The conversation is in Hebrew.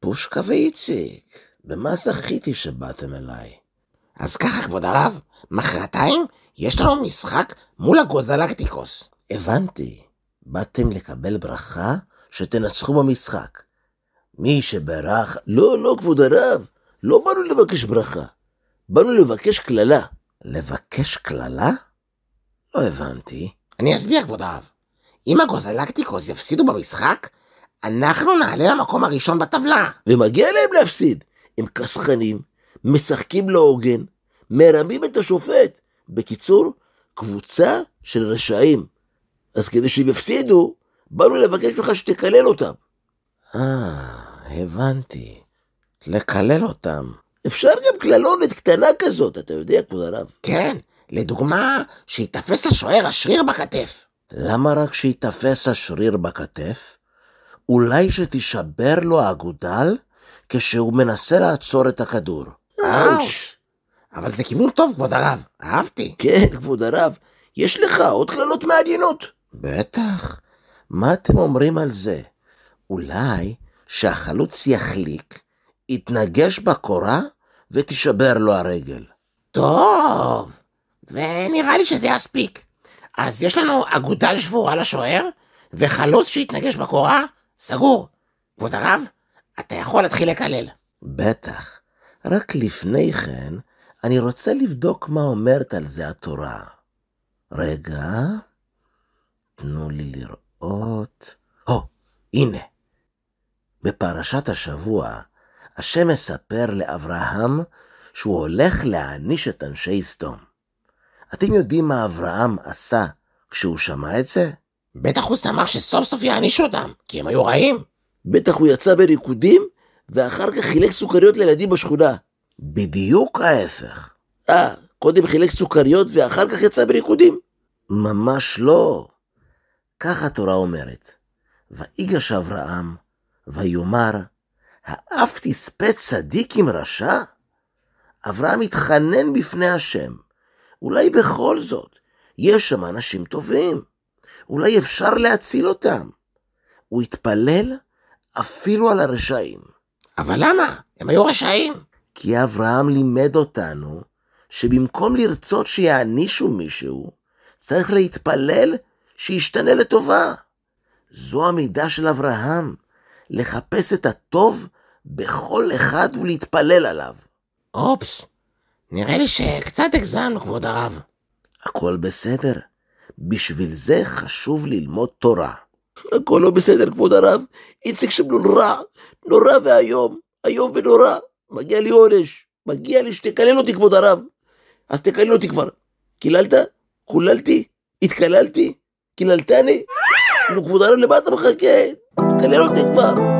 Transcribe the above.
פושקה ואיציק, במה זכיתי שבאתם אליי? אז ככה, כבוד הרב, מחרתיים יש לנו משחק מול הגוזלקטיקוס. הבנתי, באתם לקבל ברכה שתנצחו במשחק. מי שברך... לא, כבוד הרב, לא באנו לבקש ברכה, באנו לבקש כללה. לבקש כללה? לא הבנתי. אני אסביר, כבוד הרב. אם הגוזלקטיקוס יפסידו במשחק, אנחנו נעלה למקום הראשון בטבלה. ומגיע להם להפסיד. הם כסחנים, משחקים לא הוגן, מרמים את השופט. בקיצור, קבוצה של רשעים. אז כדי שהם יפסידו, באנו לבקש לך שתקלל אותם. הבנתי. לקלל אותם. אפשר גם כללונת קטנה כזאת, אתה יודע, כבוד הרב. כן, לדוגמה, שיתפס לשוער השריר בכתף. למה רק שיתפס השריר בכתף? אולי שתישבר לו האגודל כשהוא מנסה לעצור את הכדור. אאוש. אבל זה כיוון טוב, כבוד הרב. אהבתי. כן, כבוד הרב. יש לך עוד כללות מעניינות? בטח. מה אתם אומרים על זה? אולי שהחלוץ יחליק, יתנגש בקורה ותישבר לו הרגל. טוב. ונראה לי שזה יספיק. אז יש לנו אגודל שבורה לשוער, וחלוץ שיתנגש בקורה, סגור. כבוד הרב, אתה יכול להתחיל לקלל. בטח. רק לפני כן, אני רוצה לבדוק מה אומרת על זה התורה. רגע, תנו לי לראות. הנה. בפרשת השבוע, השם מספר לאברהם שהוא הולך להעניש את אנשי סדום. אתם יודעים מה אברהם עשה כשהוא שמע את זה? בטח הוא שמח שסוף סוף יעניש אותם, כי הם היו רעים. בטח הוא יצא בריקודים, ואחר כך חילק סוכריות לילדים בשכונה. בדיוק ההפך. קודם חילק סוכריות ואחר כך יצא בריקודים? ממש לא. כך התורה אומרת. ויגש אברהם, ויאמר, האף תספה צדיק עם רשע? אברהם התחנן בפני השם. אולי בכל זאת, יש שם אנשים טובים. אולי אפשר להציל אותם. הוא התפלל אפילו על הרשעים. אבל למה? הם היו רשעים. כי אברהם לימד אותנו שבמקום לרצות שיענישו מישהו, צריך להתפלל שישתנה לטובה. זו המידה של אברהם, לחפש את הטוב בכל אחד ולהתפלל עליו. אופס, נראה לי שקצת הגזמנו, כבוד הרב. הכל בסדר. בשביל זה חשוב ללמוד תורה. הכל לא בסדר, כבוד הרב. איציק שם נורא והיום, איום ונורא. מגיע לי עונש, מגיע לי שתקלל אותי, כבוד הרב. אז תקלל אותי כבר. קיללת? חוללתי? התקללתי? קיללתני? נו, כבוד הרב, למה אתה מחכה? תקלל אותי כבר.